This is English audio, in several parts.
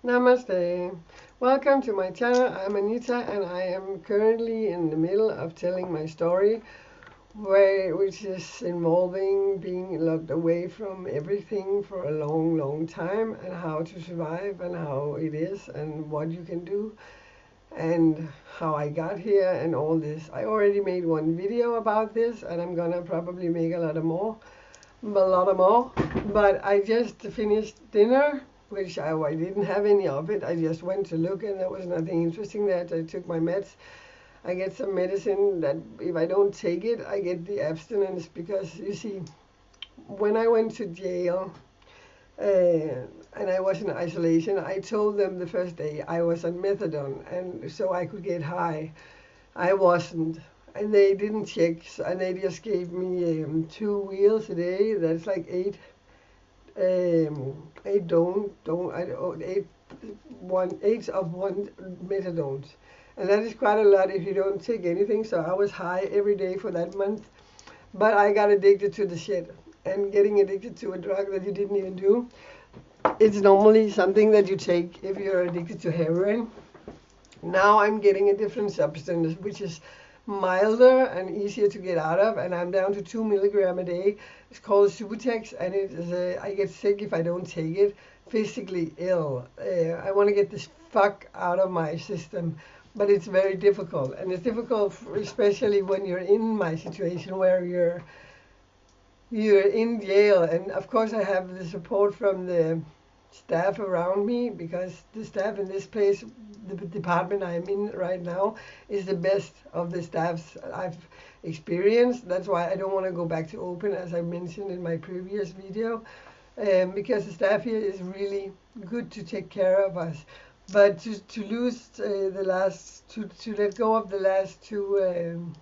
Namaste. Welcome to my channel. I'm Anita and I am currently in the middle of telling my story which is involving being locked away from everything for a long time and how to survive and how it is and what you can do and how I got here and all this. I already made one video about this and I'm gonna probably make a lot of more, but I just finished dinner, which I didn't have any of it. I just went to look and there was nothing interesting there. So I took my meds. I get some medicine that if I don't take it, I get the abstinence because you see, when I went to jail and I was in isolation, I told them the first day I was on methadone and so I could get high. I wasn't, and they didn't check, and they just gave me 2 wheels a day. That's like eight eight of one methadone, and that is quite a lot if you don't take anything. So I was high every day for that month, but I got addicted to the shit, and getting addicted to a drug that you didn't even do. It's normally something that you take if you're addicted to heroin. Now I'm getting a different substance, which is milder and easier to get out of, and I'm down to 2 milligram a day. It's called Subutex, and it is I get sick if I don't take it. Physically ill. I want to get this fuck out of my system, but it's very difficult, and it's difficult especially when you're in my situation where you're in jail. And of course I have the support from the staff around me because the staff in this place, the department I'm in right now, is the best of the staffs I've experienced. That's why I don't want to go back to open, as I mentioned in my previous video, because the staff here is really good to take care of us. But to lose the last, to let go of the last 2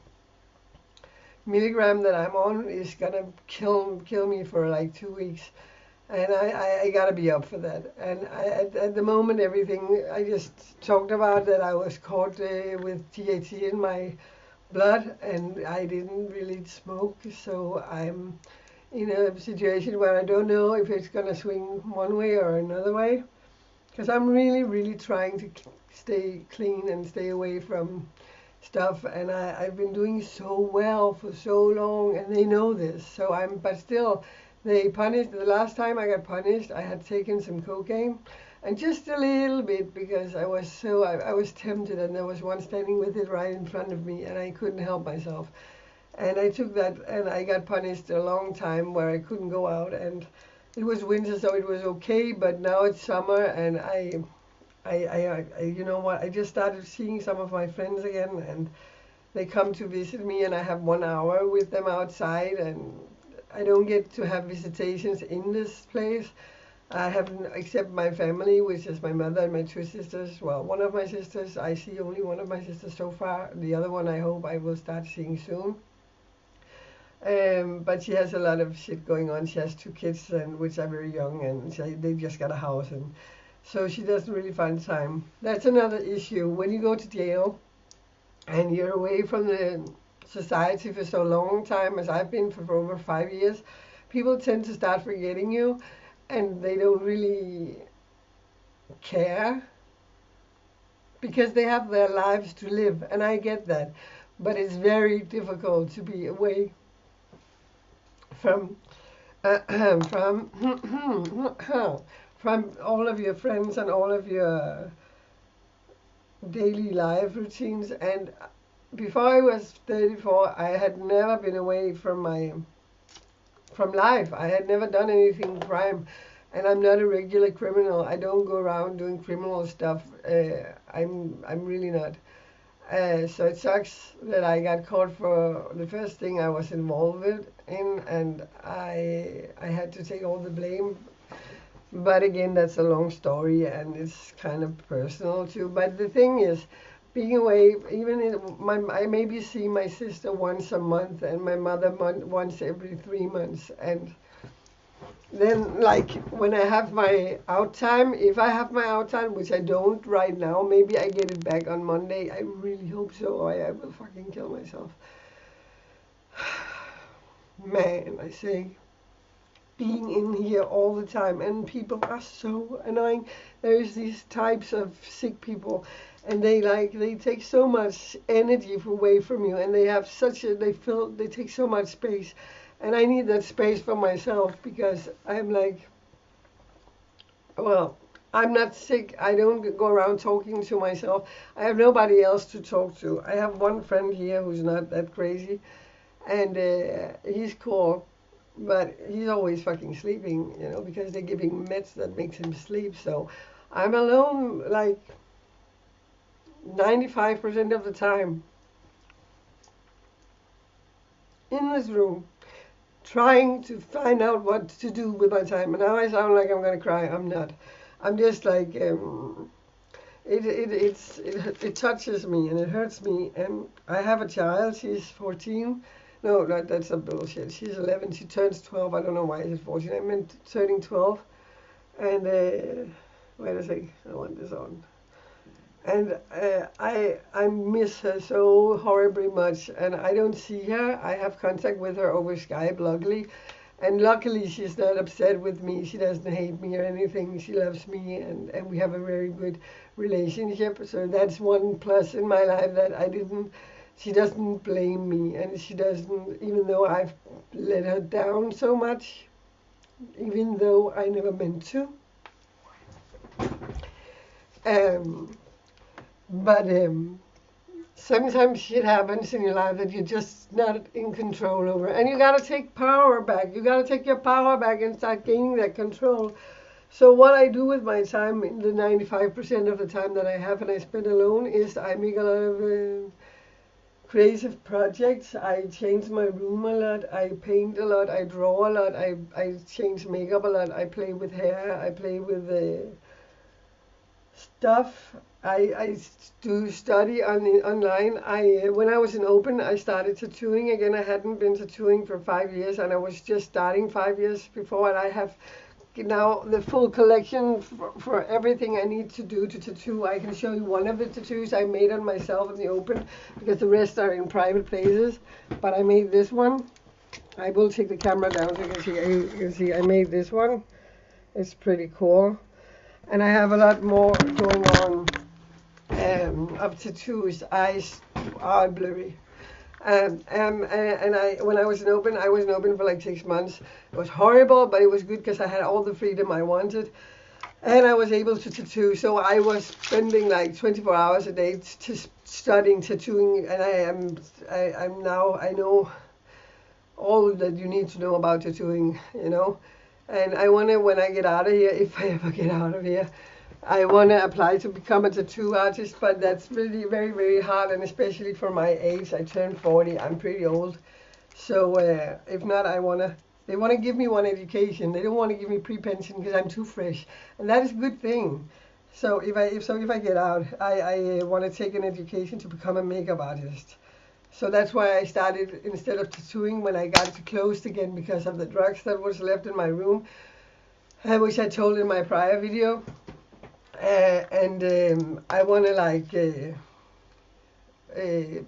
milligram that I'm on is gonna kill me for like 2 weeks. And I gotta be up for that. And at the moment, everything I just talked about, that I was caught with THC in my blood, and I didn't really smoke, so I'm in a situation where I don't know if it's gonna swing one way or another way, because I'm really trying to stay clean and stay away from stuff, and I've been doing so well for so long, and they know this. So but still, they punished. The last time I got punished, I had taken some cocaine, and just a little bit because I was tempted, and there was one standing with it right in front of me, and I couldn't help myself. And I took that, and I got punished a long time where I couldn't go out, and it was winter, so it was okay. But now it's summer, and you know what? I just started seeing some of my friends again, and they come to visit me, and I have 1 hour with them outside, and I don't get to have visitations in this place. I haven't, except my family, which is my mother and my 2 sisters. Well, one of my sisters, I see only one of my sisters so far. The other one I hope I will start seeing soon. But she has a lot of shit going on. She has 2 kids, and which are very young, and they just got a house, and so she doesn't really find time. That's another issue. When you go to jail and you're away from the society for so long time, as I've been for over 5 years, people tend to start forgetting you, and they don't really care because they have their lives to live, and I get that. But it's very difficult to be away from from from all of your friends and all of your daily life routines. And before I was 34, I had never been away from life. I had never done anything crime, and I'm not a regular criminal. I don't go around doing criminal stuff. I'm really not. So it sucks that I got caught for the first thing I was involved in, and I had to take all the blame. But again, that's a long story, and it's kind of personal too. But the thing is, being away, I maybe see my sister once a month, and my mother once every 3 months. And then, like, when I have my out time, if I have my out time, which I don't right now, maybe I get it back on Monday. I really hope so, or I will fucking kill myself. Man, I say, being in here all the time, and people are so annoying. there's these types of sick people, and they take so much energy away from you, and they have they take so much space, and I need that space for myself because I'm like, well, I'm not sick. I don't go around talking to myself. I have nobody else to talk to. I have one friend here who's not that crazy, and he's cool, but he's always fucking sleeping, because they're giving meds that makes him sleep. So I'm alone like 95% of the time in this room, trying to find out what to do with my time. And now I sound like I'm gonna cry. I'm not. I'm just like it touches me and it hurts me. And I have a child. She's 14. No, that's a bullshit. She's 11. She turns 12. I don't know why she's 14. I meant turning 12. And wait a sec. I want this on. And I miss her so horribly much, and I don't see her. I have contact with her over Skype, luckily. And luckily she's not upset with me. She doesn't hate me or anything. She loves me, and we have a very good relationship. So that's one plus in my life that she doesn't blame me, and she doesn't, even though I've let her down so much, even though I never meant to. But sometimes shit happens in your life that you're just not in control over. And you gotta take power back. You gotta take your power back and start gaining that control. So what I do with my time, the 95% of the time that I have and I spend alone, is I make a lot of creative projects. I change my room a lot. I paint a lot. I draw a lot. I change makeup a lot. I play with hair. I play with stuff. I do study online. When I was in Open, I started tattooing again. I hadn't been tattooing for 5 years, and I was just starting 5 years before. And I have now the full collection for everything I need to do to tattoo. I can show you one of the tattoos I made on myself in the Open, because the rest are in private places. But I made this one. I will take the camera down so you can see. You can see I made this one. It's pretty cool. And I have a lot more going on of tattoos. Eyes are blurry. And when I was in Open, for like 6 months. It was horrible, but it was good because I had all the freedom I wanted. And I was able to tattoo. So I was spending like 24 hours a day studying tattooing. And I know all that you need to know about tattooing, And I want to, when I get out of here, if I ever get out of here, I want to apply to become a tattoo artist, but that's really very, very hard, and especially for my age. I turned 40. I'm pretty old. So if not, they want to give me one education. They don't want to give me pre-pension because I'm too fresh, and that is a good thing. So if I get out, I want to take an education to become a makeup artist. So that's why I started, instead of tattooing, when I got it closed again because of the drugs that was left in my room, which I told in my prior video. I want to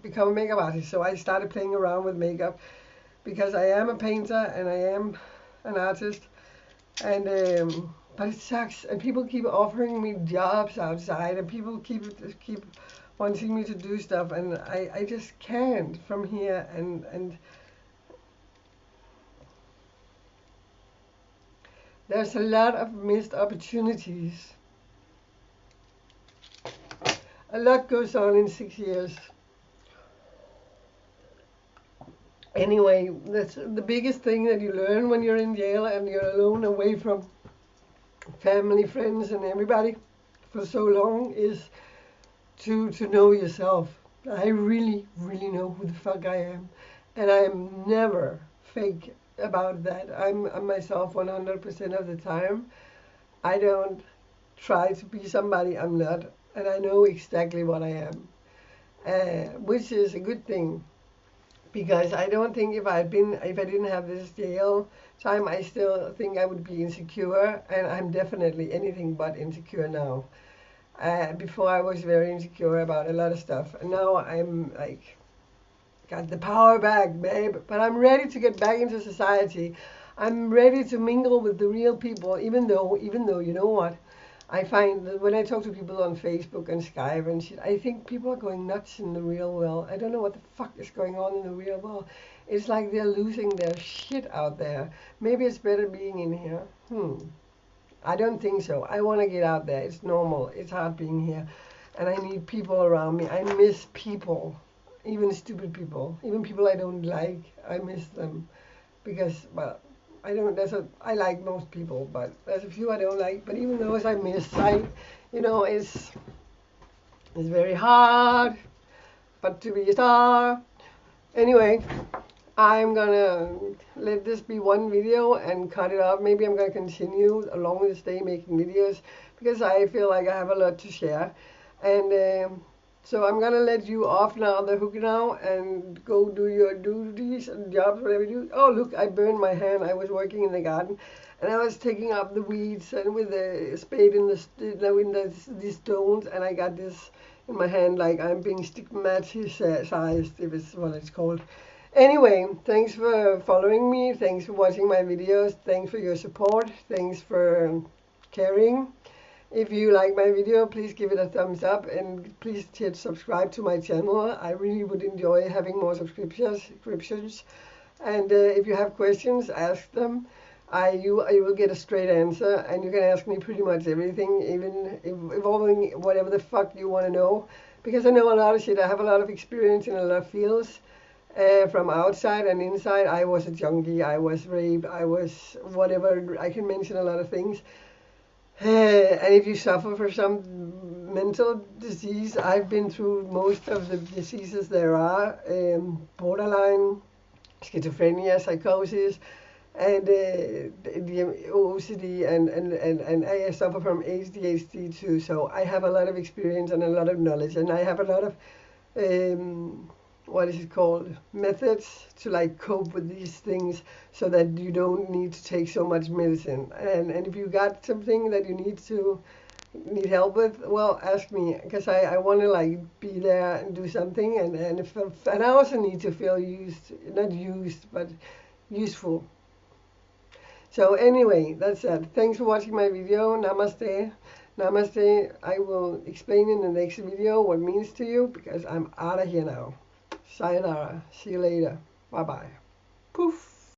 become a makeup artist. So I started playing around with makeup because I am a painter and I am an artist. And but it sucks, and people keep offering me jobs outside, and people keep wanting me to do stuff, and I just can't from here. And there's a lot of missed opportunities. A lot goes on in 6 years. Anyway, that's the biggest thing that you learn when you're in jail and you're alone, away from family, friends, and everybody for so long, is to know yourself. I really, really know who the fuck I am, and I'm never fake about that. I'm myself 100% of the time. I don't try to be somebody I'm not, and I know exactly what I am, which is a good thing, because I don't think if I didn't have this jail time, I still think I would be insecure, and I'm definitely anything but insecure now. Before I was very insecure about a lot of stuff, and now I'm like, got the power back, babe. But I'm ready to get back into society. I'm ready to mingle with the real people, even though you know what? I find that when I talk to people on Facebook and Skype and shit, I think people are going nuts in the real world. I don't know what the fuck is going on in the real world. It's like they're losing their shit out there. Maybe it's better being in here. I don't think so. I want to get out there. It's normal. It's hard being here. And I need people around me. I miss people. Even stupid people. Even people I don't like. I miss them. Because, well, I like most people, but there's a few I don't like. But even those I miss, it's very hard. But to be a star. Anyway, I'm gonna let this be one video and cut it off. Maybe I'm gonna continue along this day making videos because I feel like I have a lot to share. And so I'm gonna let you off now, the hook now, and go do your duties and jobs, whatever you do. Oh look, I burned my hand. I was working in the garden, and I was taking up the weeds and with the spade in these stones, and I got this in my hand like I'm being stigmatized, if it's what it's called. Anyway, thanks for following me. Thanks for watching my videos. Thanks for your support. Thanks for caring. If you like my video, please give it a thumbs up and please hit subscribe to my channel. I really would enjoy having more subscriptions. And if you have questions, ask them. You will get a straight answer, and you can ask me pretty much everything, even involving whatever the fuck you want to know. Because I know a lot of shit. I have a lot of experience in a lot of fields. From outside and inside. I was a junkie, I was raped, I was whatever. I can mention a lot of things. And if you suffer from some mental disease, I've been through most of the diseases there are. Borderline, schizophrenia, psychosis, and the OCD, and I suffer from ADHD too. So I have a lot of experience and a lot of knowledge, and I have a lot of what is it called, methods to like cope with these things so that you don't need to take so much medicine. And if you got something that you need help with, well, ask me, because I want to like be there and do something, and I also need to feel not used but useful. So anyway, that's it. Thanks for watching my video. Namaste. Namaste. I will explain in the next video what it means to you, because I'm out of here now. Sayonara. See you later. Bye bye. Poof.